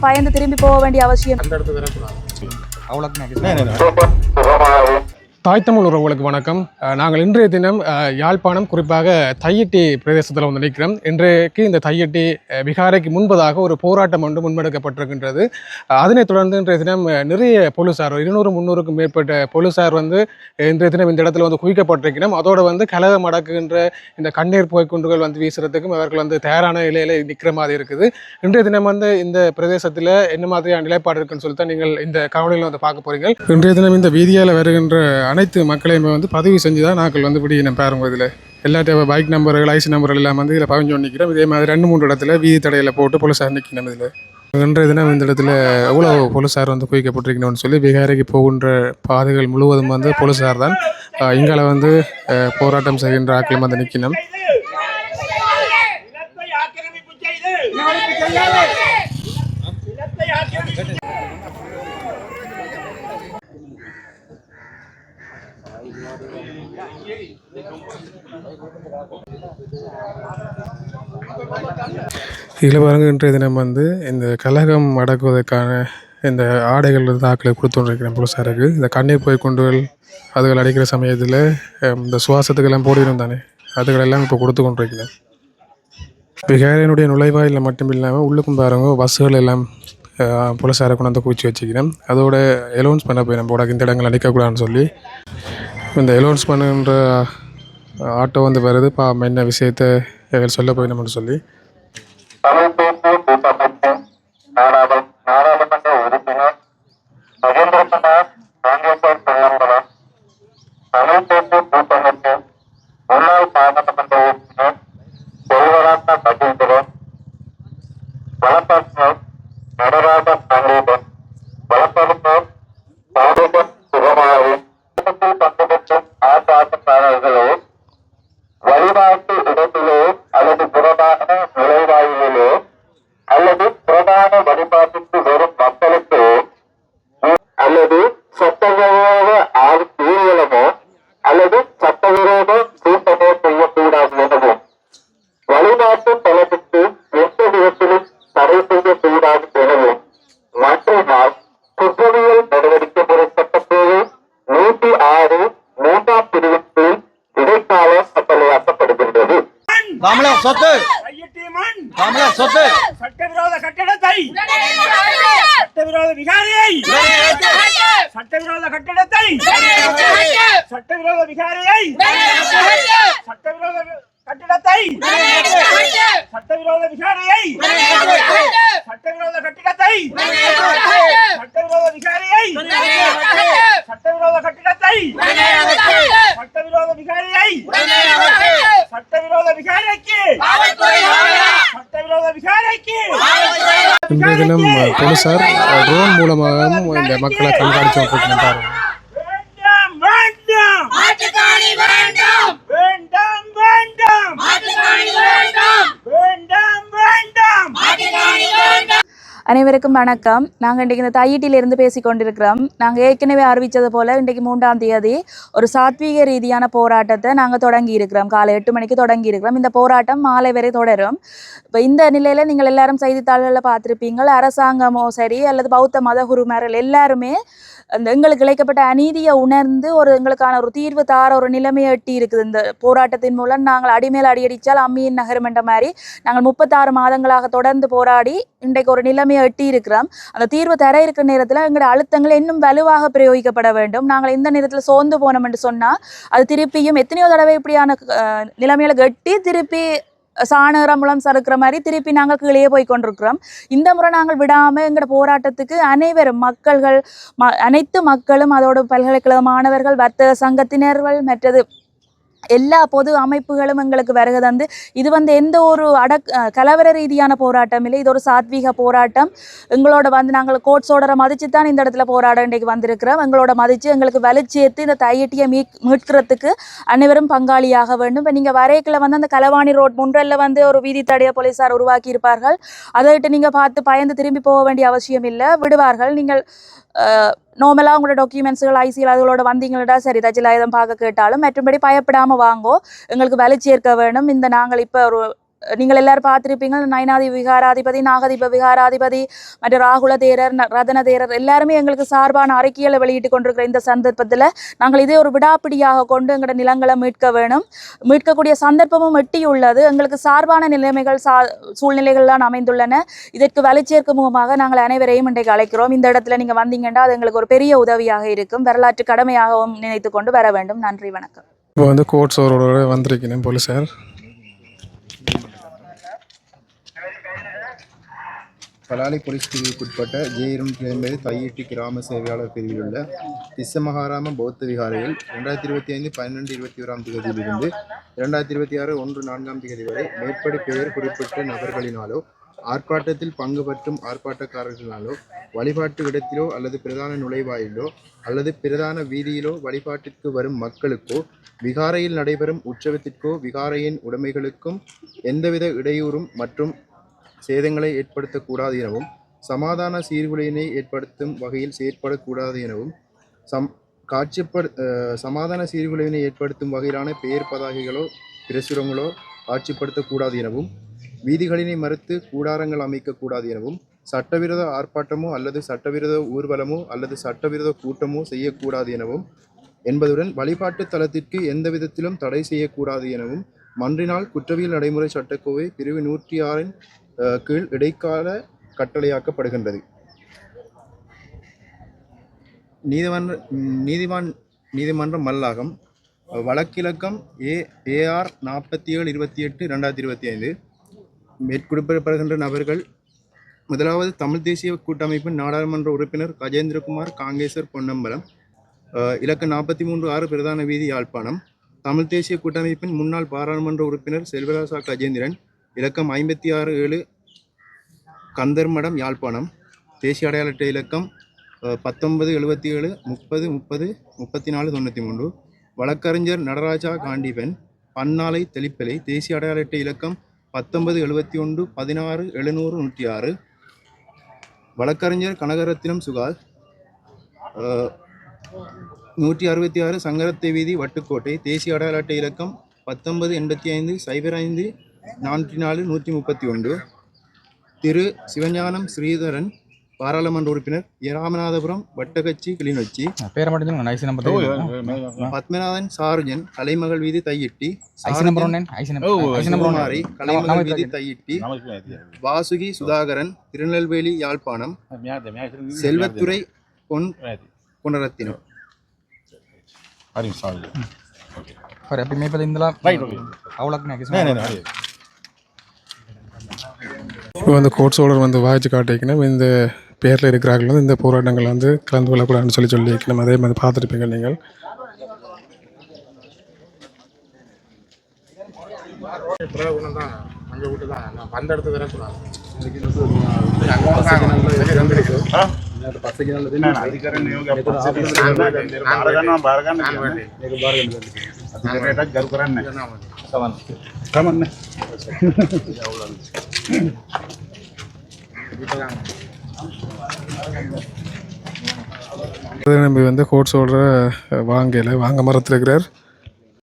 பயந்து திரும்பி போக வேண்டிய அவசியம். தாய் தமிழ் உறவுகளுக்கு வணக்கம். நாங்கள் இன்றைய தினம் யாழ்ப்பாணம், குறிப்பாக தையிட்டி பிரதேசத்தில் வந்து நிற்கிறோம். இன்றைக்கு இந்த தையிட்டி விகாரைக்கு முன்பதாக ஒரு போராட்டம் ஒன்று முன்னெடுக்கப்பட்டிருக்கின்றது. அதனைத் தொடர்ந்து இன்றைய தினம் நிறைய போலீசார் 200-300க்கும் மேற்பட்ட போலீசார் வந்து இன்றைய தினம் இந்த இடத்துல வந்து குவிக்கப்பட்டிருக்கிறோம். அதோடு வந்து கலகம் அடக்குகின்ற இந்த கண்ணீர் புகைக்குண்டுகள் வந்து வீசுறதுக்கும் அவர்கள் வந்து தயாரான நிலையில் நிற்கிற மாதிரி இருக்குது. இன்றைய தினம் வந்து இந்த பிரதேசத்தில் என்ன மாதிரியான நிலைப்பாடு இருக்குன்னு சொல்லிட்டு நீங்கள் இந்த காணொலியில் வந்து பார்க்க போறீங்க. இன்றைய தினம் இந்த வீதியால் வருகின்ற அனைத்து மக்களையுமே வந்து பதிவு செஞ்சு தான் நாங்கள் வந்து இப்படி நம்ம பாருங்க. இதில் எல்லாத்தையும் பைக் நம்பர்கள், ஐசி நம்பர்கள் எல்லாம் வந்து இதில் பதிஞ்சு நிற்கிறோம். இதே மாதிரி 2-3 இடத்துல வீதி தடையில் போட்டு போலீஸார் நிற்கணும். இதில் இன்றைய தினம் இந்த இடத்துல எவ்வளோ போலீஸார் வந்து குவிக்கப்பட்டிருக்கணும்னு சொல்லி விகாரைக்கு போகின்ற பாதைகள் முழுவதும் வந்து போலீஸார் தான். இங்கால வந்து போராட்டம் செய்கின்ற ஆட்களும் வந்து நிற்கணும். இதில் பாருங்க, இன்றைய தினம் வந்து இந்த கலகம் அடக்குவதற்கான இந்த ஆடைகள் வந்து ஆக்களை கொடுத்துருக்கிறேன் போலீஸாருக்கு. இந்த கண்ணீர் போய் கொண்டுகள் அதுகள் அடிக்கிற சமயத்தில் இந்த சுவாசத்துக்கெல்லாம் போடிடும் தானே, அதுகளெல்லாம் இப்போ கொடுத்து கொண்டிருக்கிறேன். விகாரையினுடைய நுழைவாயில் மட்டும் இல்லாமல் உள்ளுக்கும் பாருங்க பஸ்ஸுகள் எல்லாம் போலீஸாரை கொண்டு வந்து குவிச்சு வச்சுக்கிறேன். அதோட எலோன்ஸ் பண்ண போய் நம்ம இந்த இடங்கள் அடிக்கக்கூடாதுன்னு சொல்லி இந்த எலோன்ஸ் பண்ணுன்ற ஆட்டோ வந்து வருது. என்ன விஷயத்தை சொல்ல போய் நம்மன்னு சொல்லி நாடாளுமன்ற உறுப்பினர் மகேந்திரகுமார் காங்கிரசார் பொன்னம்பலம், தமிழ்பேச்சு கூட்டமைப்பு முன்னாள் பாராளுமன்ற உறுப்பினர் செல்வராசா மகேந்திரன், வழக்கறிஞர் நடராஜ சங்கீதன், வழக்கறிஞர் சாதிகன் சுகமாரி பங்கெடுக்கும் ஆட்டக்காரர்களோ வழிபாட்டு இடத்திலோ அல்லது புறமான நுழைவாயிலோ அல்லது பிரதான வழிபாட்டுக்கு வரும் மக்களுக்கு அல்லது சட்டவிரோத ஊர்வலமோ அல்லது சட்டவிரோத கூட்டமோ செய்யக்கூடாது எனவும் வழிபாட்டு தளத்துக்கு எந்த விதத்திலும் தடை செய்யக்கூடாது எனவும் மற்றொரு குற்றவியல் நடவடிக்கை முறைப்பட்டபோது 106 3ஆம் பிரிவின் கீழ் இடைக்கால கட்டளையாக்கப்படுகின்றது. சட்டவிரோத கட்டடத்தை சட்டவிரோத விகாரியை சட்டவிரோத கட்டடத்தை சட்டவிரோத விகாரியை சட்டவிரோத கட்டிடத்தை சட்டவிரோத விகாரியை சட்டவிரோத கட்டிடத்தை சட்டவிரோத விகாரியை சட்டவிரோத கட்டிடத்தை சட்டவிரோத விகாரியை சட்டவிரோத விகாரிக்கு சட்டவிரோத விகாரிக்கு இன்றைய தினம் போலீசார் ட்ரோன் மூலமாகவும் இந்த மக்களை கண்காணித்து வருகின்றனர். அனைவருக்கும் வணக்கம். நாங்கள் இன்றைக்கு இந்த தையிட்டியிலிருந்து பேசிக் கொண்டிருக்கிறோம். நாங்கள் ஏற்கனவே அறிவித்தது போல் இன்றைக்கு 3ஆம் தேதி ஒரு சாத்வீக ரீதியான போராட்டத்தை நாங்கள் தொடங்கி இருக்கிறோம். காலை 8 மணிக்கு தொடங்கி இருக்கிறோம். இந்த போராட்டம் மாலை வரை தொடரும். இப்போ இந்த நிலையில் நீங்கள் எல்லாரும் செய்தித்தாள்களில் பார்த்துருப்பீங்கள், அரசாங்கமோ சரி அல்லது பௌத்த மத குருமார்கள் எல்லாருமே அந்த எங்களுக்கு இழைக்கப்பட்ட அநீதியை உணர்ந்து எங்களுக்கான ஒரு தீர்வு தார ஒரு நிலைமையை எட்டி இருக்குது. இந்த போராட்டத்தின் மூலம் நாங்கள் அடிமேல் அடியடித்தால் அம்மியின் நகரம் என்ற மாதிரி நாங்கள் 36 மாதங்களாக தொடர்ந்து போராடி இன்றைக்கு ஒரு நிலைமையை எட்டி இருக்கிறோம். அந்த தீர்வு தர இருக்கிற நேரத்தில் எங்களோட அழுத்தங்கள் இன்னும் வலுவாக பிரயோகிக்கப்பட வேண்டும். நாங்கள் இந்த நேரத்தில் சோர்ந்து போனோம் என்று சொன்னால் அது திருப்பியும் எத்தனையோ தடவை இப்படியான நிலைமையில கட்டி திருப்பி சாணரம் மூலம் சறுக்கிற மாதிரி திருப்பி நாங்கள் கீழே போய் கொண்டிருக்கிறோம். இந்த முறை நாங்கள் விடாமல் எங்களோட போராட்டத்துக்கு அனைவரும் அனைத்து மக்களும் அதோட பல்கலைக்கழக மாணவர்கள், வர்த்தக சங்கத்தினர்கள், மற்றது எல்லா பொது அமைப்புகளும் எங்களுக்கு வருகை தந்து இது எந்த ஒரு கலவர ரீதியான போராட்டம் இல்லை. இது ஒரு சாத்வீக போராட்டம். எங்களோட நாங்கள் கோட்ஸோட மதிச்சு தான் இந்த இடத்துல போராட இன்றைக்கு வந்திருக்கிறோம். எங்களோட மதித்து எங்களுக்கு வலிச்சேர்த்து இந்த தையிட்டியை மீட்கிறதுக்கு அனைவரும் பங்காளியாக வேண்டும். இப்போ நீங்கள் வரைக்கில் அந்த கலவாணி ரோட் முன்றல்ல ஒரு வீதி தடைய போலீஸார் உருவாக்கி இருப்பார்கள். அதை விட்டு நீங்கள் பார்த்து பயந்து திரும்பி போக வேண்டிய அவசியம் இல்லை, விடுவார்கள். நீங்கள் நார்மலாக உங்களோட டாக்குமெண்ட்ஸுகள் ஐசியில் அதுகளோட வந்தீங்களா சரி தச்சிலாயுதம் பார்க்க கேட்டாலும் மற்றும்படி பயப்படாமல் வாங்கோ. எங்களுக்கு வேலை சேர்க்க வேணும். இந்த நாங்கள் இப்போ ஒரு நீங்கள் எல்லாரும் பார்த்துருப்பீங்க, நயனாதி விகாராதிபதி, நாகதீப விகாராதிபதி, மற்ற ராகுல தேரர், ரதன தேரர் எல்லாருமே எங்களுக்கு சார்பான அறிக்கைகளை வெளியிட்டு கொண்டிருக்கிற இந்த சந்தர்ப்பத்தில் நாங்கள் இதே ஒரு விடாப்பிடியாக கொண்டு எங்களோட நிலங்களை மீட்க வேணும். மீட்கக்கூடிய சந்தர்ப்பமும் எட்டியுள்ளது. எங்களுக்கு சார்பான நிலைமைகள் சூழ்நிலைகள்லாம் அமைந்துள்ளன. இதற்கு வேலை சேர்க்கும் முகமாக நாங்கள் அனைவரையும் இன்றைக்கு அழைக்கிறோம். இந்த இடத்துல நீங்கள் வந்தீங்கன்னா அது எங்களுக்கு ஒரு பெரிய உதவியாக இருக்கும். வரலாற்று கடமையாகவும் நினைத்து கொண்டு வர வேண்டும். நன்றி, வணக்கம். இப்போ வந்து கோர்ட் சோரோட வந்திருக்கேன் போலீஸார். பலாலி போலீஸ் பிரிவுக்குட்பட்ட J250 தையிட்டி கிராம சேவையாளர் பிரிவில் உள்ள திஸ்ஸமகாராம பௌத்த விகாரையில் 2025 12/21 தேதியிலிருந்து 2026 1/4 தேதி வரை மேற்படி பெயர் குறிப்பிட்ட நபர்களினாலோ ஆர்ப்பாட்டத்தில் பங்கு பற்றும் ஆர்ப்பாட்டக்காரர்களினாலோ வழிபாட்டு இடத்திலோ அல்லது பிரதான நுழைவாயிலோ அல்லது பிரதான வீதியிலோ வழிபாட்டிற்கு வரும் மக்களுக்கோ விகாரையில் நடைபெறும் உற்சவத்திற்கோ விகாரையின் உடைமைகளுக்கும் எந்தவித இடையூறும் மற்றும் சேதங்களை ஏற்படுத்தக்கூடாது எனவும் சமாதான சீர்குலையினை ஏற்படுத்தும் வகையில் செயற்படக்கூடாது எனவும் சமாதான சீர்குலையினை ஏற்படுத்தும் வகையிலான பெயர் பதாகைகளோ பிரசுரங்களோ காட்சிப்படுத்தக்கூடாது எனவும் வீதிகளினை மறுத்து கூடாரங்கள் அமைக்கக்கூடாது எனவும் சட்டவிரோத ஆர்ப்பாட்டமோ அல்லது சட்டவிரோத ஊர்வலமோ அல்லது சட்டவிரோத கூட்டமோ செய்யக்கூடாது எனவும் என்பதுடன் வழிபாட்டு தலத்திற்கு எந்த விதத்திலும் தடை செய்யக்கூடாது எனவும் மன்றினால் குற்றவியல் நடைமுறை சட்டக்கோவை பிரிவு 106 கீழ் இடைக்கால கட்டளையாக்கப்படுகின்றது. நீதிமன்ற மல்லாகம் வழக்கிலக்கம் AR 4728/2025 மேற்குறிப்பிடப்படுகின்ற நபர்கள் முதலாவது தமிழ் தேசிய கூட்டமைப்பின் நாடாளுமன்ற உறுப்பினர் கஜேந்திரகுமார் காங்கேசர் பொன்னம்பலம், இலக்கம் 43/6 பிரதான வீதி யாழ்ப்பாணம். தமிழ் தேசிய கூட்டமைப்பின் முன்னாள் பாராளுமன்ற உறுப்பினர் செல்வராசா கஜேந்திரன், இலக்கம் 56/7 கந்தர்மடம் யாழ்ப்பாணம். தேசிய அடையாள அட்டை இலக்கம் 1977 30 30 34 93. வழக்கறிஞர் நடராஜா காண்டிபன், பன்னாலை தெளிப்பலை. தேசிய அடையாள அட்டை இலக்கம் 1971 16 700 106. வழக்கறிஞர் கனகரத்தினம் சுகால், 166 சங்கரத்தை வீதி வட்டுக்கோட்டை. தேசிய அடையாள அட்டை இலக்கம் 1985 05 44 131. திரு சிவஞானம் ஸ்ரீதரன், பாராளுமன்ற உறுப்பினர், ராமநாதபுரம் வட்டக்கட்சி கிளிநொச்சி. பத்மநாதன் சார்ஜன், கலைமகள் வீதி தையிட்டி. குமாரி, கலைமகள் வீதி தையிட்டி. வாசுகி சுதாகரன், திருநெல்வேலி யாழ்ப்பாணம். செல்வத்துறை பொன்னரத்தினம். இப்போ வந்து கோர்ட் சோழர் வந்து வாய்ச்சி காட்டிக்கணும். இந்த பேரில் இருக்கிறார்கள் வந்து இந்த போராட்டங்கள் வந்து கலந்து கொள்ளக்கூடாதுன்னு சொல்லி வைக்கணும். அதே மாதிரி பார்த்துருப்பீங்க நீங்கள். நம்ம வந்து கோர்ட் சோழரை வாங்க மரத்தில் இருக்கிறார்.